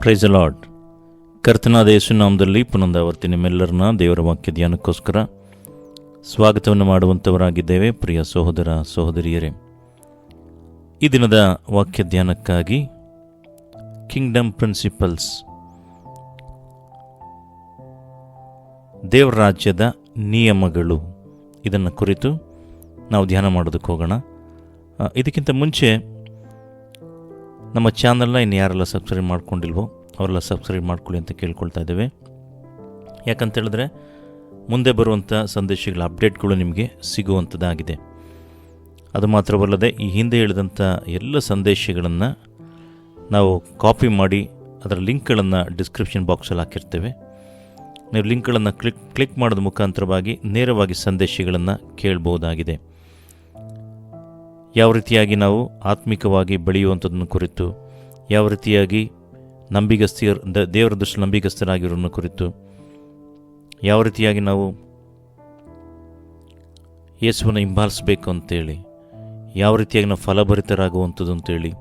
Praise the lord. ಕರ್ತನಾದ ಯೇಸು ನಾಮದಲ್ಲಿ ಪುನಂದಾವರ್ತಿ ನಿಮ್ಮೆಲ್ಲರನ್ನ ದೇವರ ವಾಕ್ಯ ಧ್ಯಾನಕ್ಕೋಸ್ಕರ ಸ್ವಾಗತವನ್ನು ಮಾಡುವಂಥವರಾಗಿದ್ದೇವೆ. ಪ್ರಿಯ ಸಹೋದರ ಸಹೋದರಿಯರೇ, ಈ ದಿನದ ವಾಕ್ಯ ಧ್ಯಾನಕ್ಕಾಗಿ ಕಿಂಗ್ಡಮ್ ಪ್ರಿನ್ಸಿಪಲ್ಸ್, ದೇವರ ರಾಜ್ಯದ ನಿಯಮಗಳು, ಇದನ್ನು ಕುರಿತು ನಾವು ಧ್ಯಾನ ಮಾಡೋದಕ್ಕೆ ಹೋಗೋಣ. ಇದಕ್ಕಿಂತ ಮುಂಚೆ ನಮ್ಮ ಚಾನಲ್ನ ಇನ್ನು ಯಾರೆಲ್ಲ ಸಬ್ಸ್ಕ್ರೈಬ್ ಮಾಡ್ಕೊಂಡಿಲ್ವೋ ಅವರೆಲ್ಲ ಸಬ್ಸ್ಕ್ರೈಬ್ ಮಾಡ್ಕೊಳ್ಳಿ ಅಂತ ಕೇಳ್ಕೊಳ್ತಾ ಇದ್ದೇವೆ. ಯಾಕಂತೇಳಿದ್ರೆ ಮುಂದೆ ಬರುವಂಥ ಸಂದೇಶಗಳ ಅಪ್ಡೇಟ್ಗಳು ನಿಮಗೆ ಸಿಗುವಂಥದ್ದಾಗಿದೆ. ಅದು ಮಾತ್ರವಲ್ಲದೆ ಈ ಹಿಂದೆ ಹೇಳಿದಂಥ ಎಲ್ಲ ಸಂದೇಶಗಳನ್ನು ನಾವು ಕಾಪಿ ಮಾಡಿ ಅದರ ಲಿಂಕ್ಗಳನ್ನು ಡಿಸ್ಕ್ರಿಪ್ಷನ್ ಬಾಕ್ಸಲ್ಲಿ ಹಾಕಿರ್ತೇವೆ. ನೀವು ಲಿಂಕ್ಗಳನ್ನು ಕ್ಲಿಕ್ ಮಾಡೋದ ಮುಖಾಂತರವಾಗಿ ನೇರವಾಗಿ ಸಂದೇಶಗಳನ್ನು ಕೇಳ್ಬೋದಾಗಿದೆ. ಯಾವ ರೀತಿಯಾಗಿ ನಾವು ಆತ್ಮಿಕವಾಗಿ ಬೆಳೆಯುವಂಥದ್ದನ್ನು ಕುರಿತು, ಯಾವ ರೀತಿಯಾಗಿ ದೇವರ ದೃಷ್ಟಿ ನಂಬಿಗಸ್ಥರಾಗಿರೋದನ್ನು ಕುರಿತು, ಯಾವ ರೀತಿಯಾಗಿ ನಾವು ಯೇಸುವನ್ನು ಹಿಂಬಾಲಿಸಬೇಕು ಅಂತೇಳಿ, ಯಾವ ರೀತಿಯಾಗಿ ನಾವು ಫಲಭರಿತರಾಗುವಂಥದ್ದು ಅಂತೇಳಿ,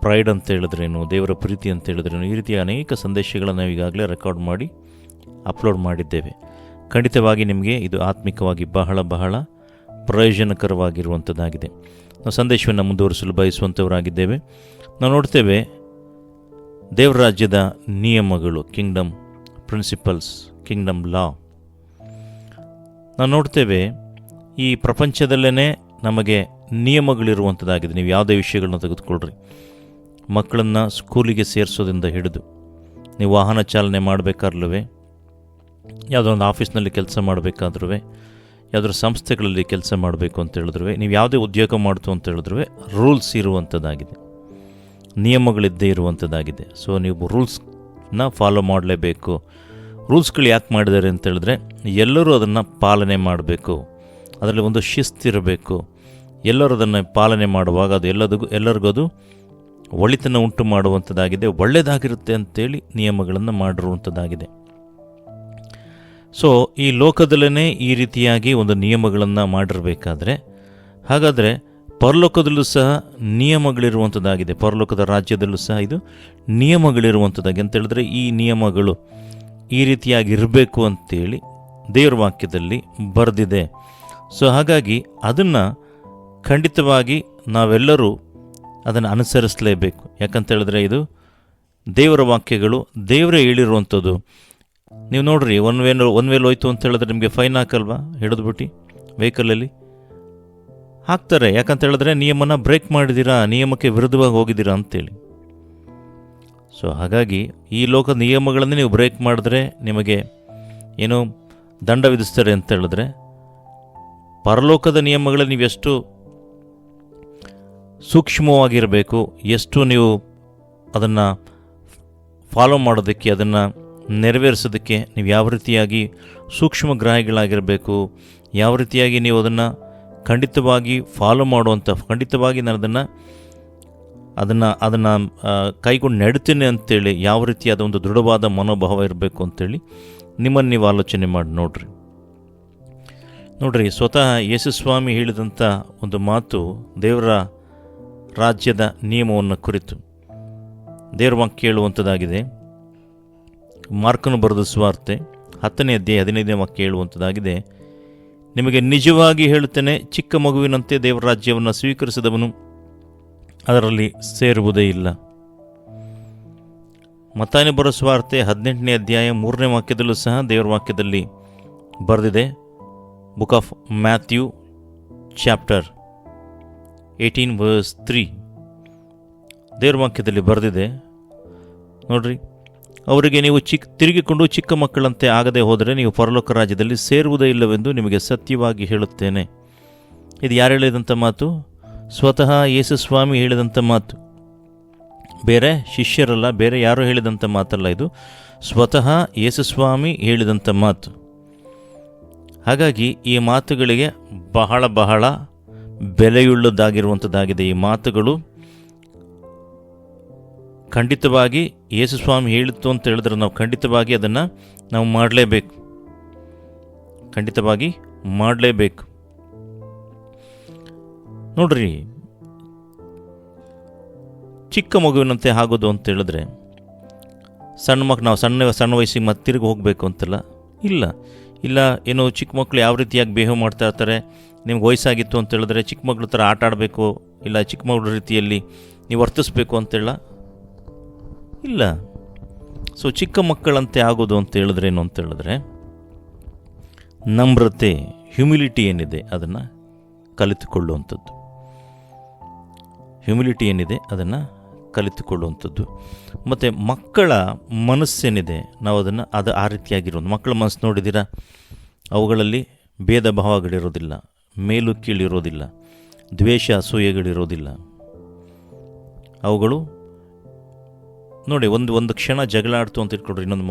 ಪ್ರೈಡ್ ಅಂತ ಹೇಳಿದ್ರೇನು, ದೇವರ ಪ್ರೀತಿ ಅಂತ ಹೇಳಿದ್ರೇನು, ಈ ರೀತಿಯ ಅನೇಕ ಸಂದೇಶಗಳನ್ನು ನಾವು ಈಗಾಗಲೇ ರೆಕಾರ್ಡ್ ಮಾಡಿ ಅಪ್ಲೋಡ್ ಮಾಡಿದ್ದೇವೆ. ಖಂಡಿತವಾಗಿ ನಿಮಗೆ ಇದು ಆತ್ಮಿಕವಾಗಿ ಬಹಳ ಬಹಳ ಪ್ರಯೋಜನಕರವಾಗಿರುವಂಥದ್ದಾಗಿದೆ. ನಾವು ಸಂದೇಶವನ್ನು ಮುಂದುವರಿಸಲು ಬಯಸುವಂಥವರಾಗಿದ್ದೇವೆ. ನಾವು ನೋಡ್ತೇವೆ ದೇವರ ರಾಜ್ಯದ ನಿಯಮಗಳು, ಕಿಂಗ್ಡಮ್ ಪ್ರಿನ್ಸಿಪಲ್ಸ್, ಕಿಂಗ್ಡಮ್ ಲಾ. ನಾವು ನೋಡ್ತೇವೆ ಈ ಪ್ರಪಂಚದಲ್ಲೇ ನಮಗೆ ನಿಯಮಗಳಿರುವಂಥದ್ದಾಗಿದೆ. ನೀವು ಯಾವುದೇ ವಿಷಯಗಳನ್ನ ತೆಗೆದುಕೊಳ್ಳ್ರಿ, ಮಕ್ಕಳನ್ನು ಸ್ಕೂಲಿಗೆ ಸೇರಿಸೋದ್ರಿಂದ ಹಿಡಿದು, ನೀವು ವಾಹನ ಚಾಲನೆ ಮಾಡಬೇಕಾದ್ರೂ, ಯಾವುದೋ ಒಂದು ಆಫೀಸ್ನಲ್ಲಿ ಕೆಲಸ ಮಾಡಬೇಕಾದ್ರೂ, ಯಾವುದಾದ್ರು ಸಂಸ್ಥೆಗಳಲ್ಲಿ ಕೆಲಸ ಮಾಡಬೇಕು ಅಂತ ಹೇಳಿದ್ರು, ನೀವು ಯಾವುದೇ ಉದ್ಯೋಗ ಮಾಡ್ತು ಅಂತ ಹೇಳಿದ್ರು ರೂಲ್ಸ್ ಇರುವಂಥದ್ದಾಗಿದೆ, ನಿಯಮಗಳಿದ್ದೇ ಇರುವಂಥದ್ದಾಗಿದೆ. ಸೊ ನೀವು ರೂಲ್ಸ್ನ ಫಾಲೋ ಮಾಡಲೇಬೇಕು. ರೂಲ್ಸ್ಗಳು ಯಾಕೆ ಮಾಡಿದ್ದಾರೆ ಅಂತ ಹೇಳಿದ್ರೆ ಎಲ್ಲರೂ ಅದನ್ನು ಪಾಲನೆ ಮಾಡಬೇಕು, ಅದರಲ್ಲಿ ಒಂದು ಶಿಸ್ತಿರಬೇಕು. ಎಲ್ಲರೂ ಅದನ್ನು ಪಾಲನೆ ಮಾಡುವಾಗ ಅದು ಎಲ್ಲರಿಗೂ ಅದು ಒಳಿತನ್ನು ಉಂಟು ಮಾಡುವಂಥದ್ದಾಗಿದೆ, ಒಳ್ಳೆಯದಾಗಿರುತ್ತೆ ಅಂತೇಳಿ ನಿಯಮಗಳನ್ನು ಮಾಡಿರುವಂಥದ್ದಾಗಿದೆ. ಸೊ ಈ ಲೋಕದಲ್ಲೇ ಈ ರೀತಿಯಾಗಿ ಒಂದು ನಿಯಮಗಳನ್ನು ಮಾಡಿರಬೇಕಾದ್ರೆ, ಹಾಗಾದರೆ ಪರಲೋಕದಲ್ಲೂ ಸಹ ನಿಯಮಗಳಿರುವಂಥದ್ದಾಗಿದೆ. ಪರಲೋಕದ ರಾಜ್ಯದಲ್ಲೂ ಸಹ ಇದು ನಿಯಮಗಳಿರುವಂಥದ್ದಾಗಿ ಅಂತ ಹೇಳಿದ್ರೆ ಈ ನಿಯಮಗಳು ಈ ರೀತಿಯಾಗಿ ಇರಬೇಕು ಅಂತೇಳಿ ದೇವರ ವಾಕ್ಯದಲ್ಲಿ ಬರೆದಿದೆ. ಸೊ ಹಾಗಾಗಿ ಅದನ್ನು ಖಂಡಿತವಾಗಿ ನಾವೆಲ್ಲರೂ ಅದನ್ನು ಅನುಸರಿಸಲೇಬೇಕು. ಯಾಕಂತೇಳಿದ್ರೆ ಇದು ದೇವರ ವಾಕ್ಯಗಳು, ದೇವರೇ ಹೇಳಿರುವಂಥದ್ದು. ನೀವು ನೋಡ್ರಿ, ಒನ್ ವೇಲ್ ಹೋಯ್ತು ಅಂತ ಹೇಳಿದ್ರೆ ನಿಮಗೆ ಫೈನ್ ಹಾಕಲ್ವಾ, ಹಿಡಿದ್ಬಿಟ್ಟು ವೆಹಿಕಲಲ್ಲಿ ಹಾಕ್ತಾರೆ. ಯಾಕಂತ ಹೇಳಿದ್ರೆ ನಿಯಮನ ಬ್ರೇಕ್ ಮಾಡಿದ್ದೀರಾ, ನಿಯಮಕ್ಕೆ ವಿರುದ್ಧವಾಗಿ ಹೋಗಿದ್ದೀರಾ ಅಂತೇಳಿ. ಸೊ ಹಾಗಾಗಿ ಈ ಲೋಕದ ನಿಯಮಗಳನ್ನು ನೀವು ಬ್ರೇಕ್ ಮಾಡಿದ್ರೆ ನಿಮಗೆ ಏನೋ ದಂಡ ವಿಧಿಸ್ತಾರೆ ಅಂತ ಹೇಳಿದ್ರೆ, ಪರಲೋಕದ ನಿಯಮಗಳಲ್ಲಿ ನೀವು ಎಷ್ಟು ಸೂಕ್ಷ್ಮವಾಗಿರಬೇಕು, ಎಷ್ಟು ನೀವು ಅದನ್ನು ಫಾಲೋ ಮಾಡೋದಕ್ಕೆ, ಅದನ್ನು ನೆರವೇರಿಸೋದಕ್ಕೆ ನೀವು ಯಾವ ರೀತಿಯಾಗಿ ಸೂಕ್ಷ್ಮಗ್ರಾಹಿಗಳಾಗಿರಬೇಕು, ಯಾವ ರೀತಿಯಾಗಿ ನೀವು ಅದನ್ನು ಖಂಡಿತವಾಗಿ ಫಾಲೋ ಮಾಡುವಂಥ, ಖಂಡಿತವಾಗಿ ನಾನು ಅದನ್ನು ಕೈಗೊಂಡು ನೆಡ್ತೀನಿ ಅಂತೇಳಿ ಯಾವ ರೀತಿಯಾದ ಒಂದು ದೃಢವಾದ ಮನೋಭಾವ ಇರಬೇಕು ಅಂತೇಳಿ ನಿಮ್ಮನ್ನು ನೀವು ಆಲೋಚನೆ ಮಾಡಿ ನೋಡ್ರಿ. ಸ್ವತಃ ಯೇಸುಸ್ವಾಮಿ ಹೇಳಿದಂಥ ಒಂದು ಮಾತು ದೇವರ ರಾಜ್ಯದ ನಿಯಮವನ್ನು ಕುರಿತು ದೇವರ ವಾಕ್ಯ ಹೇಳುವಂಥದ್ದಾಗಿದೆ. ಮಾರ್ಕನು ಬರೆದ ಸುವಾರ್ತೆ 10ನೇ ಅಧ್ಯಾಯ 15ನೇ ವಾಕ್ಯ ಹೇಳುವಂಥದ್ದಾಗಿದೆ. ನಿಮಗೆ ನಿಜವಾಗಿ ಹೇಳುತ್ತೇನೆ, ಚಿಕ್ಕ ಮಗುವಿನಂತೆ ದೇವರ ರಾಜ್ಯವನ್ನು ಸ್ವೀಕರಿಸಿದವನು ಅದರಲ್ಲಿ ಸೇರುವುದೇ ಇಲ್ಲ. ಮತ್ತಾಯನು ಬರೋ ಸುವಾರ್ತೆ 18ನೇ ಅಧ್ಯಾಯ 3ನೇ ವಾಕ್ಯದಲ್ಲೂ ಸಹ ದೇವರ ವಾಕ್ಯದಲ್ಲಿ ಬರೆದಿದೆ. ಬುಕ್ ಆಫ್ ಮ್ಯಾಥ್ಯೂ ಚಾಪ್ಟರ್ 18:3 ದೇವರ ವಾಕ್ಯದಲ್ಲಿ ಬರೆದಿದೆ. ನೋಡ್ರಿ, ಅವರಿಗೆ ನೀವು ತಿರುಗಿಕೊಂಡು ಚಿಕ್ಕ ಮಕ್ಕಳಂತೆ ಆಗದೆ ಹೋದರೆ ನೀವು ಪರಲೋಕ ರಾಜ್ಯದಲ್ಲಿ ಸೇರುವುದೇ ಇಲ್ಲವೆಂದು ನಿಮಗೆ ಸತ್ಯವಾಗಿ ಹೇಳುತ್ತೇನೆ. ಇದು ಯಾರು ಹೇಳಿದಂಥ ಮಾತು? ಸ್ವತಃ ಯೇಸುಸ್ವಾಮಿ ಹೇಳಿದಂಥ ಮಾತು, ಬೇರೆ ಶಿಷ್ಯರಲ್ಲ, ಬೇರೆ ಯಾರು ಹೇಳಿದಂಥ ಮಾತಲ್ಲ, ಇದು ಸ್ವತಃ ಯೇಸುಸ್ವಾಮಿ ಹೇಳಿದಂಥ ಮಾತು. ಹಾಗಾಗಿ ಈ ಮಾತುಗಳಿಗೆ ಬಹಳ ಬಹಳ ಬೆಲೆಯುಳ್ಳದಾಗಿರುವಂಥದ್ದಾಗಿದೆ. ಈ ಮಾತುಗಳು ಖಂಡಿತವಾಗಿ ಯೇಸುಸ್ವಾಮಿ ಹೇಳಿತ್ತು ಅಂತ ಹೇಳಿದ್ರೆ ನಾವು ಖಂಡಿತವಾಗಿ ಅದನ್ನು ನಾವು ಮಾಡಲೇಬೇಕು. ನೋಡ್ರಿ, ಚಿಕ್ಕ ಮಗುವಿನಂತೆ ಆಗೋದು ಅಂತ ಹೇಳಿದ್ರೆ ನಾವು ಸಣ್ಣ ವಯಸ್ಸಿಗೆ ಮತ್ತೆ ತಿರುಗಿ ಹೋಗಬೇಕು ಅಂತಲ್ಲ, ಇಲ್ಲ ಏನೋ ಚಿಕ್ಕ ಮಕ್ಕಳು ಯಾವ ರೀತಿಯಾಗಿ ಬಿಹೇವ್ ಮಾಡ್ತಾ ಇರ್ತಾರೆ, ನಿಮ್ಗೆ ವಯಸ್ಸಾಗಿತ್ತು ಅಂತ ಹೇಳಿದ್ರೆ ಚಿಕ್ಕ ಮಕ್ಳ ಥರ ಆಟ ಆಡಬೇಕು, ಇಲ್ಲ ಚಿಕ್ಕ ಮಗಳ ರೀತಿಯಲ್ಲಿ ನೀವು ವರ್ತಿಸ್ಬೇಕು ಅಂತೇಳ ಇಲ್ಲ. ಸೊ ಚಿಕ್ಕ ಮಕ್ಕಳಂತೆ ಆಗೋದು ಅಂತ ಹೇಳಿದ್ರೆ ಏನು ಅಂತ ಹೇಳಿದ್ರೆ, ನಮ್ರತೆ, ಹ್ಯುಮಿಲಿಟಿ ಏನಿದೆ ಅದನ್ನು ಕಲಿತುಕೊಳ್ಳುವಂಥದ್ದು. ಮತ್ತು ಮಕ್ಕಳ ಮನಸ್ಸೇನಿದೆ ನಾವು ಅದನ್ನು ಆ ರೀತಿಯಾಗಿರೋದು. ಮಕ್ಕಳ ಮನಸ್ಸು ನೋಡಿದ್ದೀರಾ, ಅವುಗಳಲ್ಲಿ ಭೇದ ಭಾವಗಳಿರೋದಿಲ್ಲ, ಮೇಲು ಕೀಳಿರೋದಿಲ್ಲ, ದ್ವೇಷ ಅಸೂಯೆಗಳಿರೋದಿಲ್ಲ. ಅವುಗಳು ನೋಡಿ ಒಂದು ಕ್ಷಣ ಜಗಳ ಆಡ್ತು ಅಂತ ಇಟ್ಕೊಡ್ರಿ ಇನ್ನೊಂದು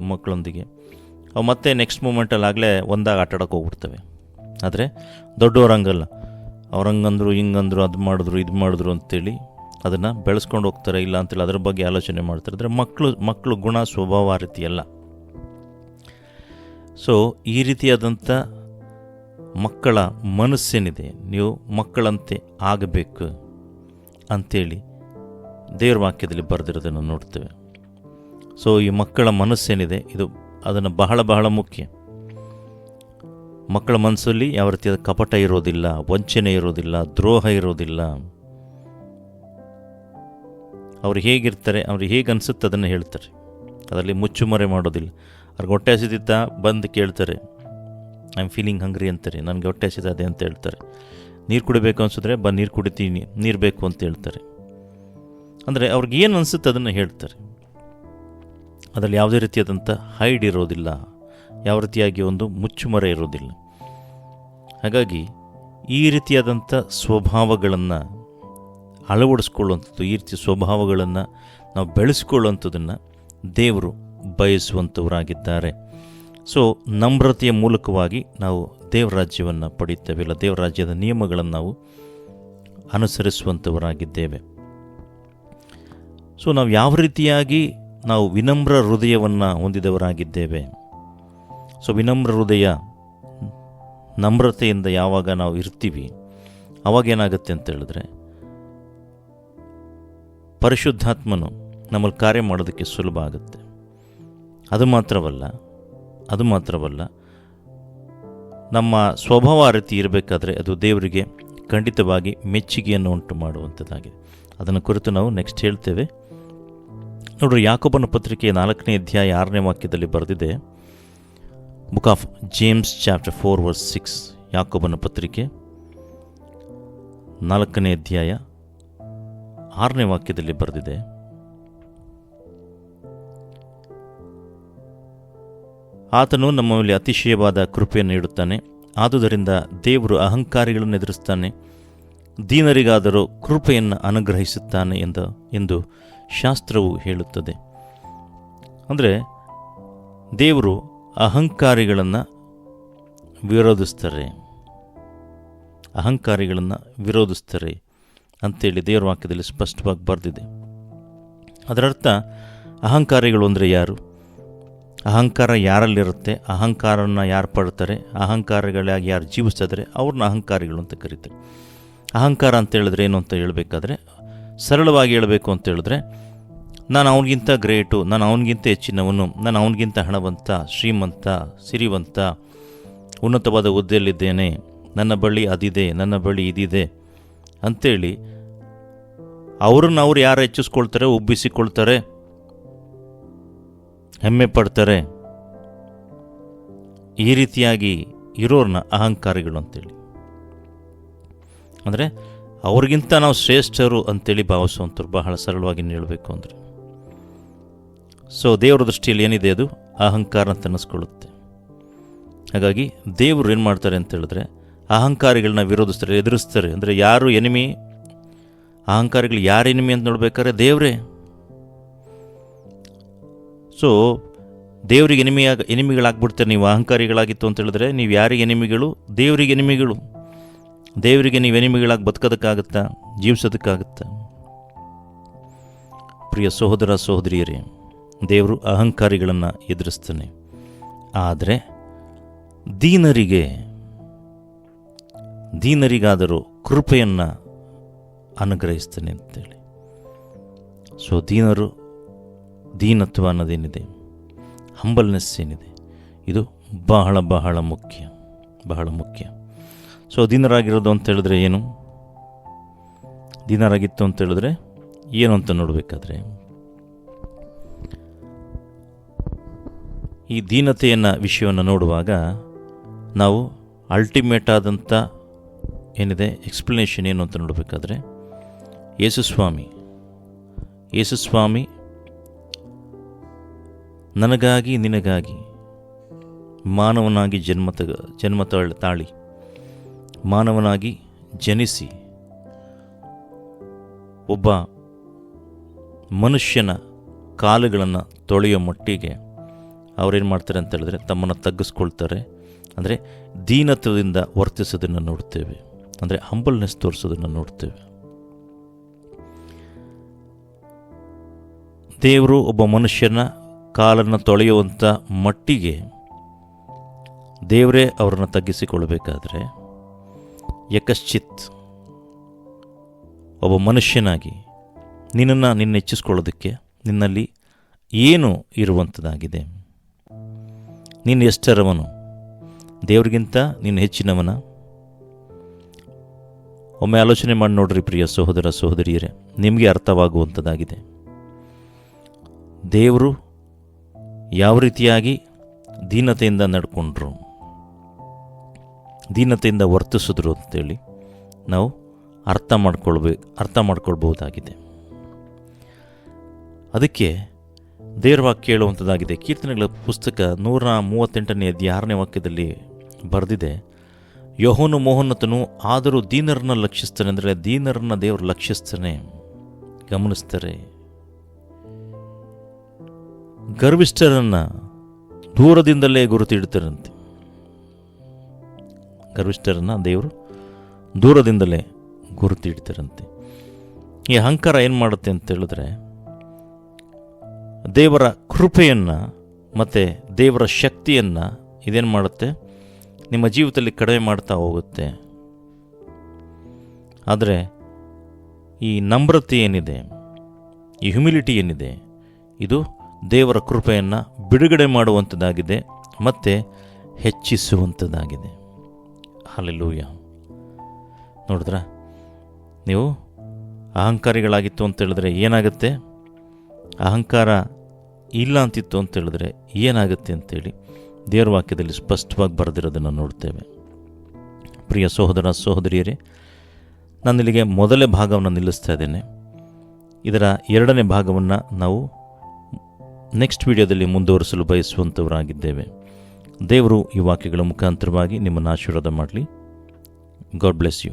ಮಕ್ಕಳೊಂದಿಗೆ, ಅವು ಮತ್ತೆ ನೆಕ್ಸ್ಟ್ ಮೂಮೆಂಟಲ್ಲಿ ಆಗಲೇ ಒಂದಾಗ ಆಟಾಡೋಕೆ ಹೋಗ್ಬಿಡ್ತವೆ. ಆದರೆ ದೊಡ್ಡವ್ರಂಗಲ್ಲ, ಅವ್ರಂಗಂದ್ರು ಹಿಂಗಂದ್ರು ಅದು ಮಾಡಿದ್ರು ಇದು ಮಾಡಿದ್ರು ಅಂತೇಳಿ ಅದನ್ನು ಬೆಳೆಸ್ಕೊಂಡು ಹೋಗ್ತಾರೆ, ಇಲ್ಲ ಅಂತೇಳಿ ಅದ್ರ ಬಗ್ಗೆ ಆಲೋಚನೆ ಮಾಡ್ತಾರೆ. ಅಂದರೆ ಮಕ್ಕಳು ಗುಣ ಸ್ವಭಾವ ಆ ರೀತಿಯಲ್ಲ. ಸೊ ಈ ರೀತಿಯಾದಂಥ ಮಕ್ಕಳ ಮನಸ್ಸೇನಿದೆ, ನೀವು ಮಕ್ಕಳಂತೆ ಆಗಬೇಕು ಅಂಥೇಳಿ ದೇವ್ರ ವಾಕ್ಯದಲ್ಲಿ ಬರೆದಿರೋದನ್ನು ನೋಡ್ತೇವೆ. ಸೊ ಈ ಮಕ್ಕಳ ಮನಸ್ಸೇನಿದೆ ಅದನ್ನು ಬಹಳ ಮುಖ್ಯ. ಮಕ್ಕಳ ಮನಸ್ಸಲ್ಲಿ ಯಾವ ರೀತಿಯಾದ ಕಪಟ ಇರೋದಿಲ್ಲ, ವಂಚನೆ ಇರೋದಿಲ್ಲ, ದ್ರೋಹ ಇರೋದಿಲ್ಲ. ಅವ್ರು ಹೇಗಿರ್ತಾರೆ, ಅವ್ರಿಗೆ ಹೇಗೆ ಅನಿಸುತ್ತೆ ಅದನ್ನು ಹೇಳ್ತಾರೆ, ಅದರಲ್ಲಿ ಮುಚ್ಚುಮರೆ ಮಾಡೋದಿಲ್ಲ. ಅವ್ರಿಗೆ ಹೊಟ್ಟೆ ಹಸಿದಿತ್ತ ಬಂದು ಕೇಳ್ತಾರೆ, ಐ ಆಮ್ ಫೀಲಿಂಗ್ ಹಂಗ್ರಿ ಅಂತಾರೆ, ನನಗೆ ಹೊಟ್ಟೆ ಹಸಿದೆ ಅಂತ ಹೇಳ್ತಾರೆ. ನೀರು ಕುಡಿಬೇಕು ಅನಿಸಿದ್ರೆ ನೀರು ಕುಡಿತೀನಿ, ನೀರು ಬೇಕು ಅಂತ ಹೇಳ್ತಾರೆ. ಅಂದರೆ ಅವ್ರಿಗೆ ಏನು ಅನಿಸುತ್ತೆ ಅದನ್ನು ಹೇಳ್ತಾರೆ. ಅದರಲ್ಲಿ ಯಾವುದೇ ರೀತಿಯಾದಂಥ ಹೈಡ್ ಇರೋದಿಲ್ಲ, ಯಾವ ರೀತಿಯಾಗಿ ಒಂದು ಮುಚ್ಚುಮರೆ ಇರೋದಿಲ್ಲ. ಹಾಗಾಗಿ ಈ ರೀತಿಯಾದಂಥ ಸ್ವಭಾವಗಳನ್ನು ಅಳವಡಿಸ್ಕೊಳ್ಳುವಂಥದ್ದು, ಈ ರೀತಿಯ ಸ್ವಭಾವಗಳನ್ನು ನಾವು ಬೆಳೆಸ್ಕೊಳ್ಳುವಂಥದ್ದನ್ನು ದೇವರು ಬಯಸುವಂಥವರಾಗಿದ್ದಾರೆ. ಸೊ ನಮ್ರತೆಯ ಮೂಲಕವಾಗಿ ನಾವು ದೇವರ ರಾಜ್ಯವನ್ನು ಪಡೆಯುತ್ತೇವೆ, ಇಲ್ಲ ದೇವರ ರಾಜ್ಯದ ನಿಯಮಗಳನ್ನು ನಾವು ಅನುಸರಿಸುವಂಥವರಾಗಿದ್ದೇವೆ. ಸೊ ನಾವು ಯಾವ ರೀತಿಯಾಗಿ ನಾವು ವಿನಮ್ರ ಹೃದಯವನ್ನು ಹೊಂದಿದವರಾಗಿದ್ದೇವೆ. ಸೊ ವಿನಮ್ರ ಹೃದಯ, ನಮ್ರತೆಯಿಂದ ಯಾವಾಗ ನಾವು ಇರ್ತೀವಿ ಅವಾಗೇನಾಗುತ್ತೆ ಅಂತ ಹೇಳಿದ್ರೆ, ಪರಿಶುದ್ಧಾತ್ಮನು ನಮ್ಮಲ್ಲಿ ಕಾರ್ಯ ಮಾಡೋದಕ್ಕೆ ಸುಲಭ ಆಗುತ್ತೆ. ಅದು ಮಾತ್ರವಲ್ಲ, ನಮ್ಮ ಸ್ವಭಾವ ಆ ರೀತಿ ಇರಬೇಕಾದ್ರೆ ಅದು ದೇವರಿಗೆ ಖಂಡಿತವಾಗಿ ಮೆಚ್ಚುಗೆಯನ್ನು ಉಂಟು ಮಾಡುವಂಥದ್ದಾಗಿದೆ. ಅದನ್ನು ಕುರಿತು ನಾವು ನೆಕ್ಸ್ಟ್ ಹೇಳ್ತೇವೆ. ನೋಡ್ರಿ, ಯಾಕೋಬನ ಪತ್ರಿಕೆ 4ನೇ ಅಧ್ಯಾಯ 6ನೇ ವಾಕ್ಯದಲ್ಲಿ ಬರೆದಿದೆ. Book of James chapter 4 verse 6. ಯಾಕೋಬನ ಪತ್ರಿಕೆ 4ನೇ ಅಧ್ಯಾಯ 6ನೇ ವಾಕ್ಯದಲ್ಲಿ ಬರೆದಿದೆ, ಆತನು ನಮ್ಮ ಮೇಲೆ ಅತಿಶಯವಾದ ಕೃಪೆಯನ್ನು ನೀಡುತ್ತಾನೆ, ಆದುದರಿಂದ ದೇವರು ಅಹಂಕಾರಿಗಳನ್ನು ಎದುರಿಸ್ತಾನೆ, ದೀನರಿಗಾದರೂ ಕೃಪೆಯನ್ನು ಅನುಗ್ರಹಿಸುತ್ತಾನೆ ಎಂದು ಶಾಸ್ತ್ರವು ಹೇಳುತ್ತದೆ. ಅಂದರೆ ದೇವರು ಅಹಂಕಾರಿಗಳನ್ನು ವಿರೋಧಿಸ್ತಾರೆ ಅಂತೇಳಿ ದೇವರ ವಾಕ್ಯದಲ್ಲಿ ಸ್ಪಷ್ಟವಾಗಿ ಬರೆದಿದೆ. ಅದರರ್ಥ ಅಹಂಕಾರಿಗಳು ಅಂದರೆ ಯಾರು, ಅಹಂಕಾರ ಯಾರಲ್ಲಿರುತ್ತೆ, ಅಹಂಕಾರನ ಯಾರು ಪಡ್ತಾರೆ, ಅಹಂಕಾರಗಳಾಗಿ ಯಾರು ಜೀವಿಸ್ತಿದ್ದಾರೆ ಅವ್ರನ್ನ ಅಹಂಕಾರಿಗಳು ಅಂತ ಕರೀತಾರೆ. ಅಹಂಕಾರ ಅಂತ ಹೇಳಿದ್ರೆ ಏನು ಅಂತ ಹೇಳಬೇಕಾದ್ರೆ, ಸರಳವಾಗಿ ಹೇಳಬೇಕು ಅಂತ ಹೇಳಿದ್ರೆ, ನಾನು ಅವನಿಗಿಂತ ಗ್ರೇಟು, ನಾನು ಅವನಿಗಿಂತ ಹೆಚ್ಚಿನವನು, ನಾನು ಅವನಿಗಿಂತ ಹಣವಂತ, ಶ್ರೀಮಂತ, ಸಿರಿವಂತ, ಉನ್ನತವಾದ ಹುದ್ದೆಯಲ್ಲಿದ್ದೇನೆ, ನನ್ನ ಬಳಿ ಅದಿದೆ, ನನ್ನ ಬಳಿ ಇದಿದೆ ಅಂಥೇಳಿ ಅವ್ರು ಯಾರು ಹೆಚ್ಚಿಸ್ಕೊಳ್ತಾರೆ, ಉಬ್ಬಿಸಿಕೊಳ್ತಾರೆ, ಹೆಮ್ಮೆ ಪಡ್ತಾರೆ. ಈ ರೀತಿಯಾಗಿ ಇರೋರನ್ನ ಅಹಂಕಾರಿಗಳು ಅಂತೇಳಿ, ಅಂದರೆ ಅವ್ರಿಗಿಂತ ನಾವು ಶ್ರೇಷ್ಠರು ಅಂತೇಳಿ ಭಾವಿಸುವಂಥವ್ರು, ಬಹಳ ಸರಳವಾಗಿ ಹೇಳಬೇಕು ಅಂದರೆ. ಸೊ ದೇವರ ದೃಷ್ಟಿಯಲ್ಲಿ ಏನಿದೆ ಅದು ಅಹಂಕಾರ ಅಂತ ಅನ್ನಿಸ್ಕೊಳ್ಳುತ್ತೆ. ಹಾಗಾಗಿ ದೇವರು ಏನು ಮಾಡ್ತಾರೆ ಅಂತ ಹೇಳಿದ್ರೆ, ಅಹಂಕಾರಿಗಳನ್ನ ವಿರೋಧಿಸ್ತಾರೆ, ಎದುರಿಸ್ತಾರೆ. ಅಂದರೆ ಯಾರು ಎನಿಮಿ, ಅಹಂಕಾರಿಗಳು ಯಾರು ಎನಿಮಿ ಅಂತ ನೋಡ್ಬೇಕಾದ್ರೆ ದೇವರೇ. ಸೊ ದೇವರಿಗೆ ಎನಿಮಿಗಳಾಗ್ಬಿಡ್ತಾರೆ. ನೀವು ಅಹಂಕಾರಿಗಳಾಗಿತ್ತು ಅಂತ ಹೇಳಿದ್ರೆ ನೀವು ಯಾರಿಗೆ ಎನಿಮಿಗಳು? ದೇವರಿಗೆ ಎನಿಮಿಗಳು. ದೇವರಿಗೆ ನೀವು ಎನಿಮಿಗಳಾಗಿ ಬದುಕೋದಕ್ಕಾಗುತ್ತಾ, ಜೀವಿಸೋದಕ್ಕಾಗುತ್ತಾ? ಪ್ರಿಯ ಸಹೋದರ ಸಹೋದರಿಯರೇ, ದೇವರು ಅಹಂಕಾರಿಗಳನ್ನು ಎದುರಿಸ್ತಾನೆ, ಆದರೆ ದೀನರಿಗಾದರೂ ಕೃಪೆಯನ್ನು ಅನುಗ್ರಹಿಸ್ತಾನೆ ಅಂತೇಳಿ. ಸೊ ದೀನತ್ವ ಅನ್ನೋದೇನಿದೆ, ಹಂಬಲ್ನೆಸ್ ಏನಿದೆ, ಇದು ಬಹಳ ಬಹಳ ಮುಖ್ಯ, ಬಹಳ ಮುಖ್ಯ. ಸೊ ದೀನರಾಗಿರೋದು ಅಂತ ಹೇಳಿದ್ರೆ ಏನು? ದೀನರಾಗಿತ್ತು ಅಂತ ಹೇಳಿದ್ರೆ ಏನು ಅಂತ ನೋಡಬೇಕಾದ್ರೆ, ಈ ದೀನತೆಯನ್ನು ವಿಷಯವನ್ನು ನೋಡುವಾಗ ನಾವು ಅಲ್ಟಿಮೇಟ್ ಆದಂಥ ಏನಿದೆ ಎಕ್ಸ್ಪ್ಲನೇಷನ್ ಏನು ಅಂತ ನೋಡಬೇಕಾದ್ರೆ, ಯೇಸುಸ್ವಾಮಿ ನನಗಾಗಿ ನಿನಗಾಗಿ ಮಾನವನಾಗಿ ಜನ್ಮ ತಾಳಿ ಮಾನವನಾಗಿ ಜನಿಸಿ ಒಬ್ಬ ಮನುಷ್ಯನ ಕಾಲುಗಳನ್ನು ತೊಳೆಯೋ ಮಟ್ಟಿಗೆ ಅವರೇನು ಮಾಡ್ತಾರೆ ಅಂತ ಹೇಳಿದ್ರೆ ತಮ್ಮನ್ನು ತಗ್ಗಿಸ್ಕೊಳ್ತಾರೆ. ಅಂದರೆ ದೀನತ್ವದಿಂದ ವರ್ತಿಸೋದನ್ನು ನೋಡ್ತೇವೆ, ಅಂದರೆ ಹಂಬಲ್ನೆಸ್ ತೋರಿಸೋದನ್ನು ನೋಡ್ತೇವೆ. ದೇವರು ಒಬ್ಬ ಮನುಷ್ಯನ ಕಾಲನ್ನು ತೊಳೆಯುವಂಥ ಮಟ್ಟಿಗೆ ದೇವರೇ ಅವರನ್ನು ತಗ್ಗಿಸಿಕೊಳ್ಳಬೇಕಾದ್ರೆ, ಯಕಶ್ಚಿತ್ ಒಬ್ಬ ಮನುಷ್ಯನಾಗಿ ನಿನ್ನನ್ನು ಹೆಚ್ಚಿಸ್ಕೊಳ್ಳೋದಕ್ಕೆ ನಿನ್ನಲ್ಲಿ ಏನು ಇರುವಂಥದ್ದಾಗಿದೆ? ನೀನು ಎಷ್ಟರವನು? ದೇವ್ರಿಗಿಂತ ನೀನು ಹೆಚ್ಚಿನವನ? ಒಮ್ಮೆ ಆಲೋಚನೆ ಮಾಡಿ ನೋಡ್ರಿ ಪ್ರಿಯ ಸಹೋದರ ಸಹೋದರಿಯರೇ, ನಿಮಗೆ ಅರ್ಥವಾಗುವಂಥದ್ದಾಗಿದೆ. ದೇವರು ಯಾವ ರೀತಿಯಾಗಿ ದೀನತೆಯಿಂದ ನಡ್ಕೊಂಡ್ರು, ದೀನತೆಯಿಂದ ವರ್ತಿಸಿದ್ರು ಅಂತೇಳಿ ನಾವು ಅರ್ಥ ಮಾಡ್ಕೊಳ್ಬಹುದಾಗಿದೆ. ಅದಕ್ಕೆ ದೇವರ ವಾಕ್ಯ ಹೇಳುವಂಥದ್ದಾಗಿದೆ. ಕೀರ್ತನೆಗಳ ಪುಸ್ತಕ 138ನೇ ಅಧ್ಯಾಯ 6ನೇ ವಾಕ್ಯದಲ್ಲಿ ಬರೆದಿದೆ, ಯೆಹೋವನು ಮಹೋನ್ನತನು, ಆದರೂ ದೀನರನ್ನ ಲಕ್ಷಿಸ್ತಾನೆ. ಅಂದರೆ ದೀನರನ್ನ ದೇವರು ಲಕ್ಷಿಸ್ತಾನೆ, ಗಮನಿಸ್ತಾರೆ. ಗರ್ವಿಷ್ಠರನ್ನು ದೂರದಿಂದಲೇ ಗುರುತಿಡ್ತಾರಂತೆ. ಗರ್ವಿಷ್ಠರನ್ನು ದೇವರು ದೂರದಿಂದಲೇ ಗುರುತಿಡ್ತಾರಂತೆ. ಈ ಅಹಂಕಾರ ಏನು ಮಾಡುತ್ತೆ ಅಂತ ಹೇಳಿದ್ರೆ, ದೇವರ ಕೃಪೆಯನ್ನು ಮತ್ತು ದೇವರ ಶಕ್ತಿಯನ್ನು ಇದೇನು ಮಾಡುತ್ತೆ, ನಿಮ್ಮ ಜೀವಿತದಲ್ಲಿ ಕಡಿಮೆ ಮಾಡ್ತಾ ಹೋಗುತ್ತೆ. ಆದರೆ ಈ ನಮ್ರತೆ ಏನಿದೆ, ಈ ಹ್ಯುಮಿಲಿಟಿ ಏನಿದೆ, ಇದು ದೇವರ ಕೃಪೆಯನ್ನು ಬಿಡುಗಡೆ ಮಾಡುವಂಥದ್ದಾಗಿದೆ ಮತ್ತು ಹೆಚ್ಚಿಸುವಂಥದ್ದಾಗಿದೆ. ಹಲ್ಲೆಲೂಯಾ. ನೋಡಿದ್ರ, ನೀವು ಅಹಂಕಾರಿಗಳಾಗಿತ್ತು ಅಂತ ಹೇಳಿದ್ರೆ ಏನಾಗುತ್ತೆ, ಅಹಂಕಾರ ಇಲ್ಲ ಅಂತಿತ್ತು ಅಂತ ಹೇಳಿದ್ರೆ ಏನಾಗುತ್ತೆ ಅಂತೇಳಿ ದೇವರ ವಾಕ್ಯದಲ್ಲಿ ಸ್ಪಷ್ಟವಾಗಿ ಬರೆದಿರೋದನ್ನು ನೋಡ್ತೇವೆ. ಪ್ರಿಯ ಸಹೋದರ ಸಹೋದರಿಯರೇ, ನಾನಿಲ್ಲಿಗೆ ಮೊದಲನೇ ಭಾಗವನ್ನು ನಿಲ್ಲಿಸ್ತಾ ಇದ್ದೇನೆ. ಇದರ ಎರಡನೇ ಭಾಗವನ್ನು ನಾವು ನೆಕ್ಸ್ಟ್ ವಿಡಿಯೋದಲ್ಲಿ ಮುಂದುವರಿಸಲು ಬಯಸುವಂಥವರಾಗಿದ್ದೇವೆ. ದೇವರು ಈ ವಾಕ್ಯಗಳ ಮುಖಾಂತರವಾಗಿ ನಿಮ್ಮನ್ನು ಆಶೀರ್ವಾದ ಮಾಡಲಿ. God bless you.